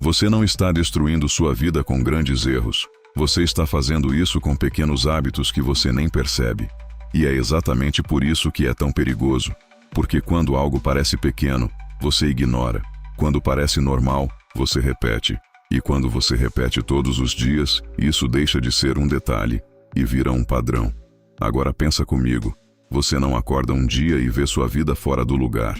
Você não está destruindo sua vida com grandes erros. Você está fazendo isso com pequenos hábitos que você nem percebe. E é exatamente por isso que é tão perigoso. Porque quando algo parece pequeno, você ignora. Quando parece normal, você repete. E quando você repete todos os dias, isso deixa de ser um detalhe e vira um padrão. Agora pensa comigo. Você não acorda um dia e vê sua vida fora do lugar.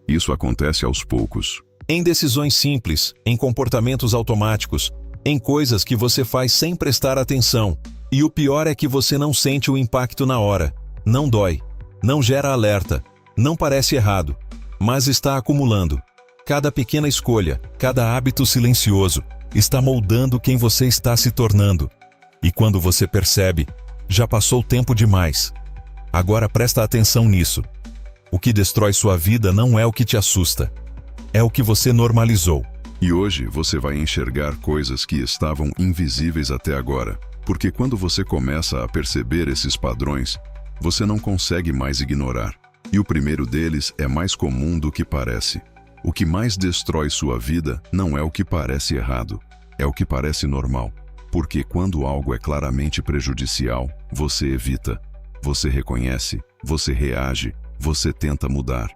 Isso acontece aos poucos. Em decisões simples, em comportamentos automáticos, em coisas que você faz sem prestar atenção. E o pior é que você não sente o impacto na hora. Não dói. Não gera alerta. Não parece errado. Mas está acumulando. Cada pequena escolha, cada hábito silencioso, está moldando quem você está se tornando. E quando você percebe, já passou tempo demais. Agora presta atenção nisso. O que destrói sua vida não é o que te assusta. É o que você normalizou. E hoje você vai enxergar coisas que estavam invisíveis até agora. Porque quando você começa a perceber esses padrões, você não consegue mais ignorar. E o primeiro deles é mais comum do que parece. O que mais destrói sua vida não é o que parece errado, é o que parece normal. Porque quando algo é claramente prejudicial, você evita, você reconhece, você reage, você tenta mudar.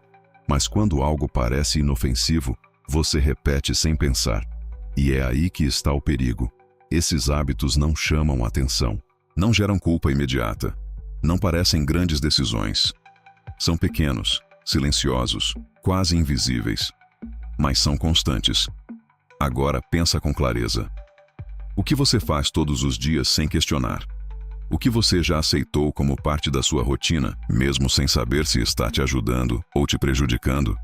Mas quando algo parece inofensivo, você repete sem pensar. E é aí que está o perigo. Esses hábitos não chamam atenção, não geram culpa imediata, não parecem grandes decisões. São pequenos, silenciosos, quase invisíveis, mas são constantes. Agora pensa com clareza. O que você faz todos os dias sem questionar? O que você já aceitou como parte da sua rotina, mesmo sem saber se está te ajudando ou te prejudicando?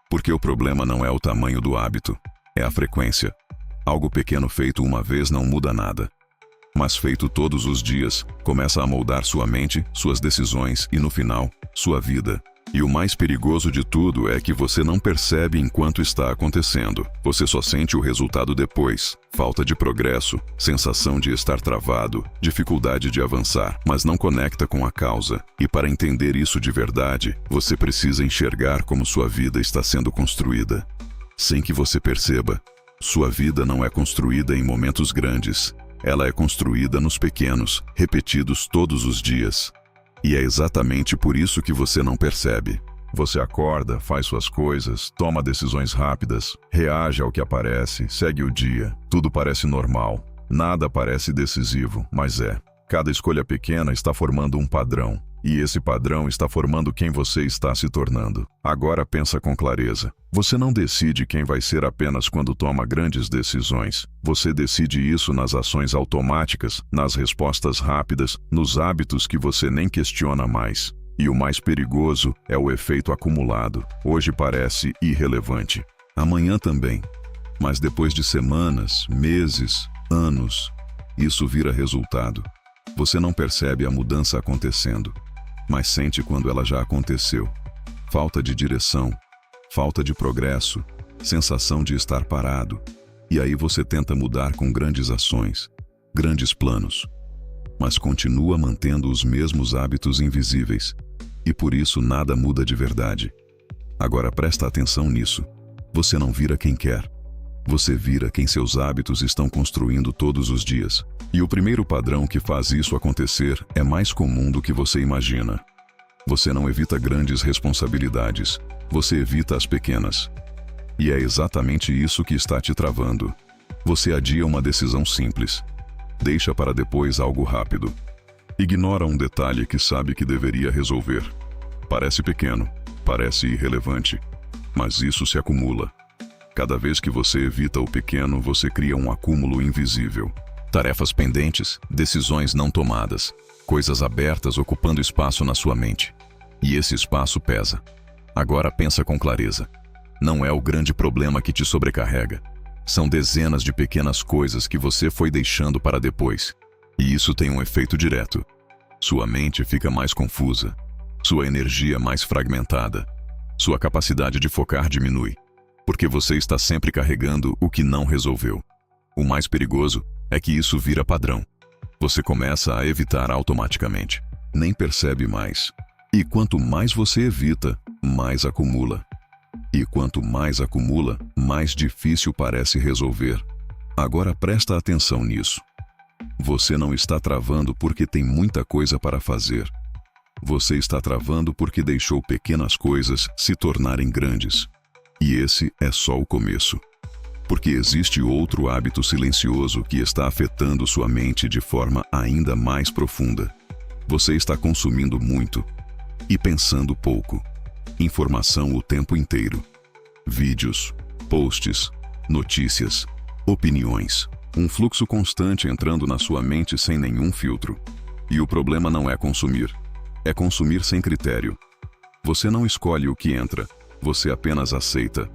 Porque o problema não é o tamanho do hábito, é a frequência. Algo pequeno feito uma vez não muda nada. Mas feito todos os dias, começa a moldar sua mente, suas decisões e, no final, sua vida. E o mais perigoso de tudo é que você não percebe enquanto está acontecendo. Você só sente o resultado depois. Falta de progresso, sensação de estar travado, dificuldade de avançar, mas não conecta com a causa. E para entender isso de verdade, você precisa enxergar como sua vida está sendo construída. Sem que você perceba, sua vida não é construída em momentos grandes. Ela é construída nos pequenos, repetidos todos os dias. E é exatamente por isso que você não percebe. Você acorda, faz suas coisas, toma decisões rápidas, reage ao que aparece, segue o dia. Tudo parece normal. Nada parece decisivo, mas é. Cada escolha pequena está formando um padrão. E esse padrão está formando quem você está se tornando. Agora pensa com clareza. Você não decide quem vai ser apenas quando toma grandes decisões. Você decide isso nas ações automáticas, nas respostas rápidas, nos hábitos que você nem questiona mais. E o mais perigoso é o efeito acumulado. Hoje parece irrelevante. Amanhã também. Mas depois de semanas, meses, anos, isso vira resultado. Você não percebe a mudança acontecendo, mas sente quando ela já aconteceu. Falta de direção, falta de progresso, sensação de estar parado. E aí você tenta mudar com grandes ações, grandes planos, mas continua mantendo os mesmos hábitos invisíveis. E por isso nada muda de verdade. Agora presta atenção nisso. Você não vira quem quer. Você vira quem seus hábitos estão construindo todos os dias. E o primeiro padrão que faz isso acontecer é mais comum do que você imagina. Você não evita grandes responsabilidades, você evita as pequenas. E é exatamente isso que está te travando. Você adia uma decisão simples. Deixa para depois algo rápido. Ignora um detalhe que sabe que deveria resolver. Parece pequeno, parece irrelevante, mas isso se acumula. Cada vez que você evita o pequeno, você cria um acúmulo invisível. Tarefas pendentes, decisões não tomadas, coisas abertas ocupando espaço na sua mente. E esse espaço pesa. Agora pensa com clareza. Não é o grande problema que te sobrecarrega. São dezenas de pequenas coisas que você foi deixando para depois. E isso tem um efeito direto. Sua mente fica mais confusa. Sua energia mais fragmentada. Sua capacidade de focar diminui. Porque você está sempre carregando o que não resolveu. O mais perigoso é que isso vira padrão. Você começa a evitar automaticamente. Nem percebe mais. E quanto mais você evita, mais acumula. E quanto mais acumula, mais difícil parece resolver. Agora presta atenção nisso. Você não está travando porque tem muita coisa para fazer. Você está travando porque deixou pequenas coisas se tornarem grandes. E esse é só o começo. Porque existe outro hábito silencioso que está afetando sua mente de forma ainda mais profunda. Você está consumindo muito e pensando pouco. Informação o tempo inteiro. Vídeos, posts, notícias, opiniões. Um fluxo constante entrando na sua mente sem nenhum filtro. E o problema não é consumir. É consumir sem critério. Você não escolhe o que entra, você apenas aceita.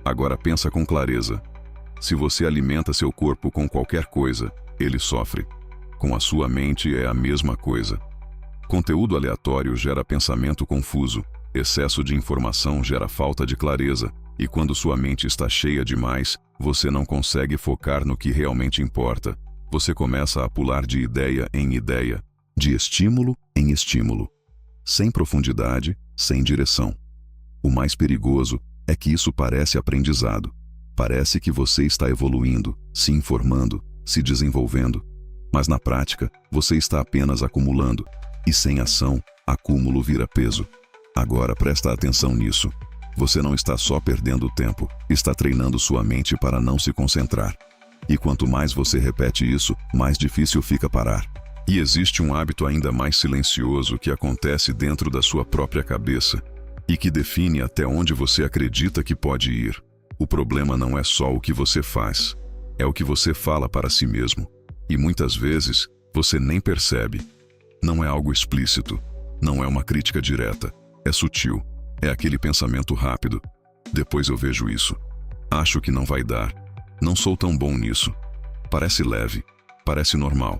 Agora pensa com clareza. Se você alimenta seu corpo com qualquer coisa, ele sofre. Com a sua mente é a mesma coisa. Conteúdo aleatório gera pensamento confuso, excesso de informação gera falta de clareza, e quando sua mente está cheia demais, você não consegue focar no que realmente importa. Você começa a pular de ideia em ideia, de estímulo em estímulo, sem profundidade, sem direção. O mais perigoso é que isso parece aprendizado. Parece que você está evoluindo, se informando, se desenvolvendo. Mas na prática, você está apenas acumulando. E sem ação, acúmulo vira peso. Agora presta atenção nisso. Você não está só perdendo tempo, está treinando sua mente para não se concentrar. E quanto mais você repete isso, mais difícil fica parar. E existe um hábito ainda mais silencioso que acontece dentro da sua própria cabeça e que define até onde você acredita que pode ir. O problema não é só o que você faz, é o que você fala para si mesmo. E muitas vezes, você nem percebe. Não é algo explícito, não é uma crítica direta, é sutil, é aquele pensamento rápido. Depois eu vejo isso. Acho que não vai dar. Não sou tão bom nisso. Parece leve, parece normal,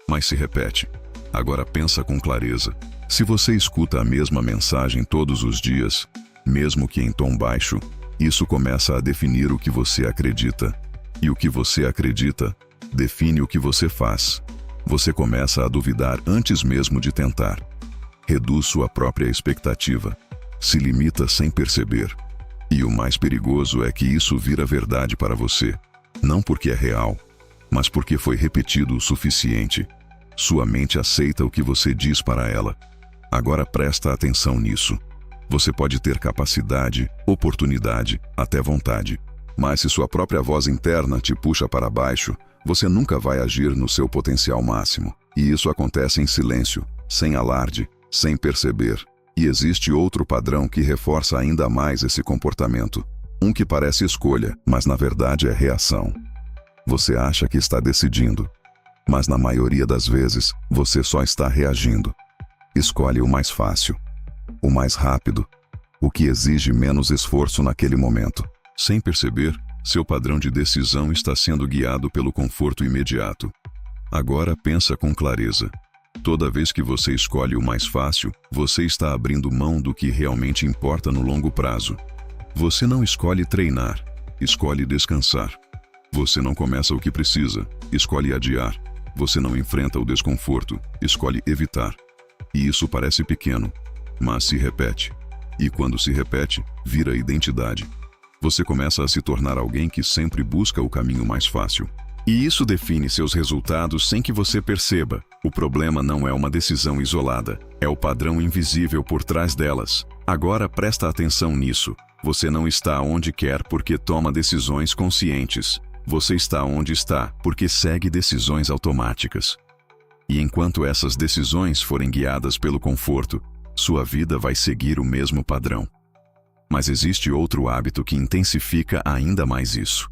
mas se repete. Agora pensa com clareza. Se você escuta a mesma mensagem todos os dias, mesmo que em tom baixo, isso começa a definir o que você acredita. E o que você acredita define o que você faz. Você começa a duvidar antes mesmo de tentar. Reduz sua própria expectativa. Se limita sem perceber. E o mais perigoso é que isso vira verdade para você. Não porque é real, mas porque foi repetido o suficiente. Sua mente aceita o que você diz para ela. Agora presta atenção nisso. Você pode ter capacidade, oportunidade, até vontade. Mas se sua própria voz interna te puxa para baixo, você nunca vai agir no seu potencial máximo. E isso acontece em silêncio, sem alarde, sem perceber. E existe outro padrão que reforça ainda mais esse comportamento. Um que parece escolha, mas na verdade é reação. Você acha que está decidindo, mas na maioria das vezes, você só está reagindo. Escolhe o mais fácil, o mais rápido, o que exige menos esforço naquele momento. Sem perceber, seu padrão de decisão está sendo guiado pelo conforto imediato. Agora pensa com clareza. Toda vez que você escolhe o mais fácil, você está abrindo mão do que realmente importa no longo prazo. Você não escolhe treinar, escolhe descansar. Você não começa o que precisa, escolhe adiar. Você não enfrenta o desconforto, escolhe evitar. E isso parece pequeno, mas se repete. E quando se repete, vira identidade. Você começa a se tornar alguém que sempre busca o caminho mais fácil. E isso define seus resultados sem que você perceba. O problema não é uma decisão isolada, é o padrão invisível por trás delas. Agora presta atenção nisso. Você não está onde quer porque toma decisões conscientes. Você está onde está porque segue decisões automáticas. E enquanto essas decisões forem guiadas pelo conforto, sua vida vai seguir o mesmo padrão. Mas existe outro hábito que intensifica ainda mais isso.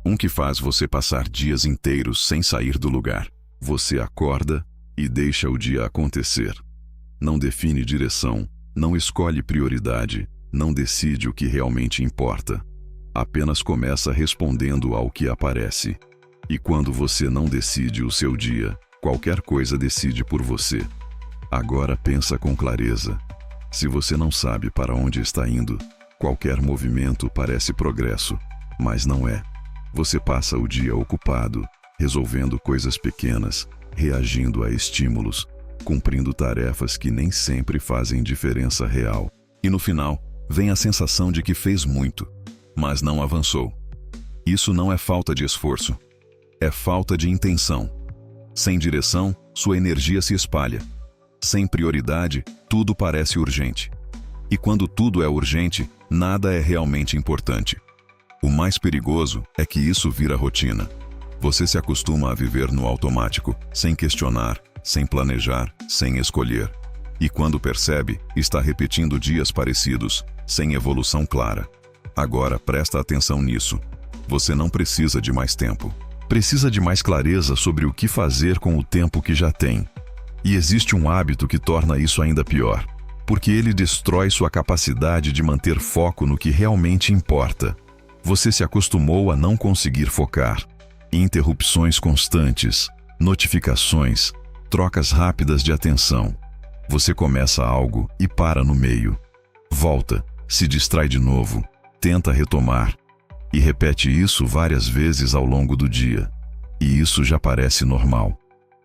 Um que faz você passar dias inteiros sem sair do lugar. Você acorda e deixa o dia acontecer. Não define direção, não escolhe prioridade, não decide o que realmente importa. Apenas começa respondendo ao que aparece. E quando você não decide o seu dia, qualquer coisa decide por você. Agora pensa com clareza. Se você não sabe para onde está indo, qualquer movimento parece progresso, mas não é. Você passa o dia ocupado, resolvendo coisas pequenas, reagindo a estímulos, cumprindo tarefas que nem sempre fazem diferença real. E no final, vem a sensação de que fez muito, mas não avançou. Isso não é falta de esforço. É falta de intenção. Sem direção, sua energia se espalha. Sem prioridade, tudo parece urgente. E quando tudo é urgente, nada é realmente importante. O mais perigoso é que isso vira rotina. Você se acostuma a viver no automático, sem questionar, sem planejar, sem escolher. E quando percebe, está repetindo dias parecidos, sem evolução clara. Agora presta atenção nisso. Você não precisa de mais tempo. Precisa de mais clareza sobre o que fazer com o tempo que já tem. E existe um hábito que torna isso ainda pior, porque ele destrói sua capacidade de manter foco no que realmente importa. Você se acostumou a não conseguir focar. Interrupções constantes, notificações, trocas rápidas de atenção. Você começa algo e para no meio. Volta, se distrai de novo, tenta retomar. E repete isso várias vezes ao longo do dia. E isso já parece normal.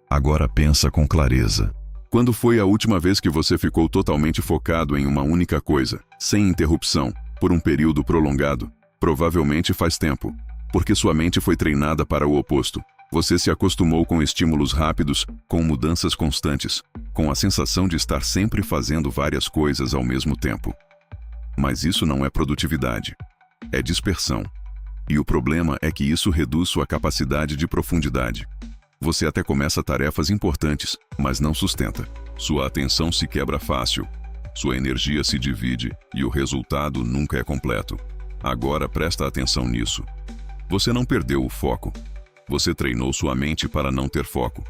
Agora pensa com clareza. Quando foi a última vez que você ficou totalmente focado em uma única coisa, sem interrupção, por um período prolongado? Provavelmente faz tempo, porque sua mente foi treinada para o oposto. Você se acostumou com estímulos rápidos, com mudanças constantes, com a sensação de estar sempre fazendo várias coisas ao mesmo tempo. Mas isso não é produtividade. É dispersão. E o problema é que isso reduz sua capacidade de profundidade. Você até começa tarefas importantes, mas não sustenta. Sua atenção se quebra fácil. Sua energia se divide e o resultado nunca é completo. Agora presta atenção nisso. Você não perdeu o foco. Você treinou sua mente para não ter foco.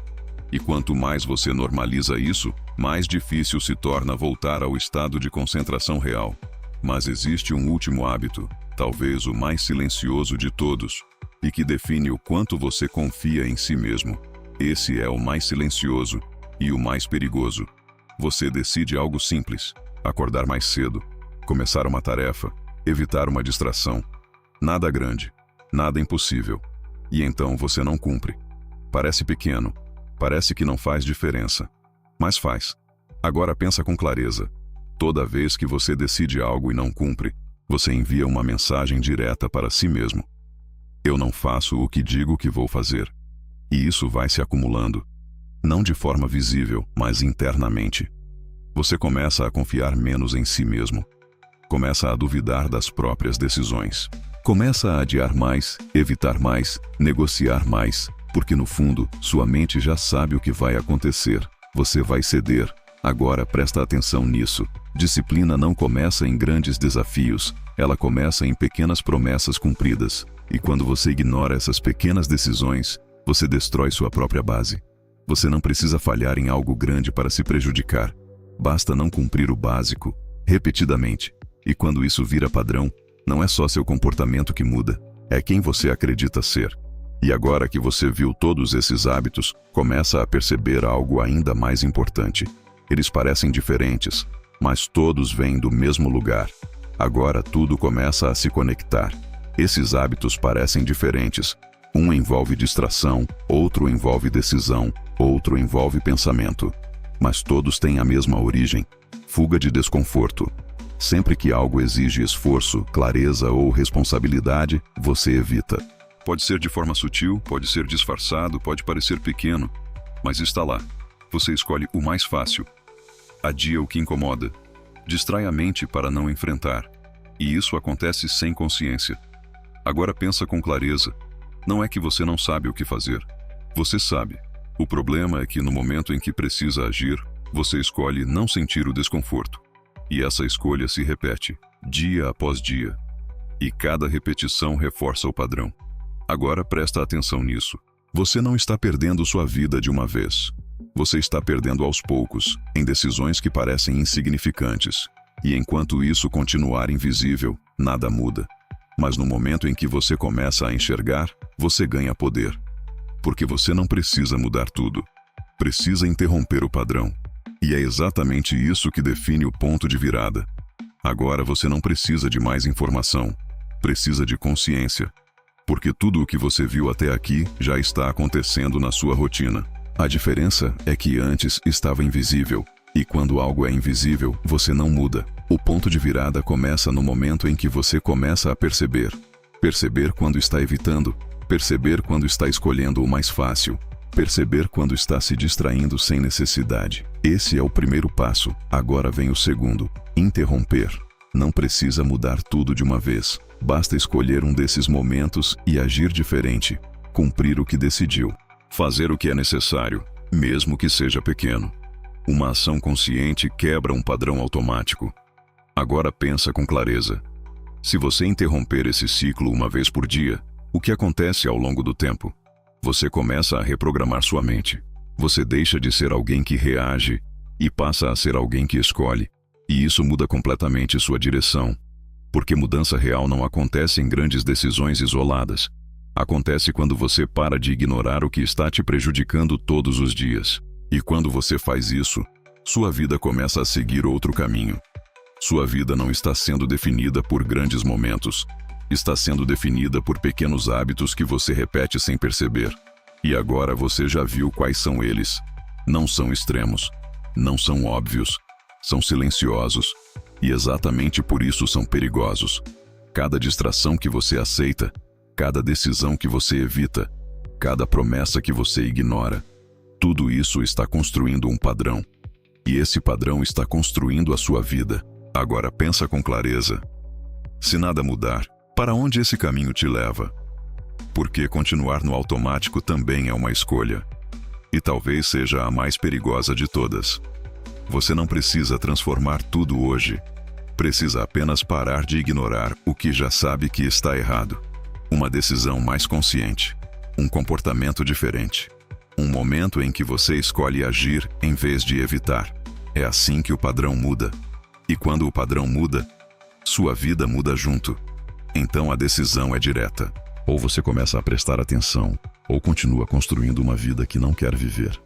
E quanto mais você normaliza isso, mais difícil se torna voltar ao estado de concentração real. Mas existe um último hábito, talvez o mais silencioso de todos, e que define o quanto você confia em si mesmo. Esse é o mais silencioso e o mais perigoso. Você decide algo simples: acordar mais cedo, começar uma tarefa, evitar uma distração. Nada grande, nada impossível. E então você não cumpre. Parece pequeno, parece que não faz diferença, mas faz. Agora pensa com clareza. Toda vez que você decide algo e não cumpre, você envia uma mensagem direta para si mesmo. Eu não faço o que digo que vou fazer. E isso vai se acumulando. Não de forma visível, mas internamente. Você começa a confiar menos em si mesmo. Começa a duvidar das próprias decisões. Começa a adiar mais, evitar mais, negociar mais, porque no fundo, sua mente já sabe o que vai acontecer. Você vai ceder. Agora presta atenção nisso. Disciplina não começa em grandes desafios, ela começa em pequenas promessas cumpridas. E quando você ignora essas pequenas decisões, você destrói sua própria base. Você não precisa falhar em algo grande para se prejudicar. Basta não cumprir o básico, repetidamente. E quando isso vira padrão, não é só seu comportamento que muda, é quem você acredita ser. E agora que você viu todos esses hábitos, começa a perceber algo ainda mais importante. Eles parecem diferentes, mas todos vêm do mesmo lugar. Agora tudo começa a se conectar. Esses hábitos parecem diferentes. Um envolve distração, outro envolve decisão, outro envolve pensamento. Mas todos têm a mesma origem: fuga de desconforto. Sempre que algo exige esforço, clareza ou responsabilidade, você evita. Pode ser de forma sutil, pode ser disfarçado, pode parecer pequeno, mas está lá. Você escolhe o mais fácil. Adia o que incomoda. Distrai a mente para não enfrentar. E isso acontece sem consciência. Agora pensa com clareza. Não é que você não sabe o que fazer. Você sabe. O problema é que no momento em que precisa agir, você escolhe não sentir o desconforto. E essa escolha se repete, dia após dia. E cada repetição reforça o padrão. Agora presta atenção nisso. Você não está perdendo sua vida de uma vez. Você está perdendo aos poucos, em decisões que parecem insignificantes. E enquanto isso continuar invisível, nada muda. Mas no momento em que você começa a enxergar, você ganha poder. Porque você não precisa mudar tudo. Precisa interromper o padrão. E é exatamente isso que define o ponto de virada. Agora você não precisa de mais informação. Precisa de consciência. Porque tudo o que você viu até aqui já está acontecendo na sua rotina. A diferença é que antes estava invisível. E quando algo é invisível, você não muda. O ponto de virada começa no momento em que você começa a perceber. Perceber quando está evitando. Perceber quando está escolhendo o mais fácil. Perceber quando está se distraindo sem necessidade. Esse é o primeiro passo. Agora vem o segundo. Interromper. Não precisa mudar tudo de uma vez. Basta escolher um desses momentos e agir diferente. Cumprir o que decidiu. Fazer o que é necessário, mesmo que seja pequeno. Uma ação consciente quebra um padrão automático. Agora pensa com clareza. Se você interromper esse ciclo uma vez por dia, o que acontece ao longo do tempo? Você começa a reprogramar sua mente. Você deixa de ser alguém que reage e passa a ser alguém que escolhe. E isso muda completamente sua direção. Porque mudança real não acontece em grandes decisões isoladas. Acontece quando você para de ignorar o que está te prejudicando todos os dias. E quando você faz isso, sua vida começa a seguir outro caminho. Sua vida não está sendo definida por grandes momentos. Está sendo definida por pequenos hábitos que você repete sem perceber. E agora você já viu quais são eles. Não são extremos. Não são óbvios. São silenciosos. E exatamente por isso são perigosos. Cada distração que você aceita, cada decisão que você evita, cada promessa que você ignora, tudo isso está construindo um padrão. E esse padrão está construindo a sua vida. Agora pensa com clareza. Se nada mudar, para onde esse caminho te leva? Porque continuar no automático também é uma escolha. E talvez seja a mais perigosa de todas. Você não precisa transformar tudo hoje. Precisa apenas parar de ignorar o que já sabe que está errado. Uma decisão mais consciente. Um comportamento diferente. Um momento em que você escolhe agir em vez de evitar. É assim que o padrão muda. E quando o padrão muda, sua vida muda junto. Então a decisão é direta. Ou você começa a prestar atenção, ou continua construindo uma vida que não quer viver.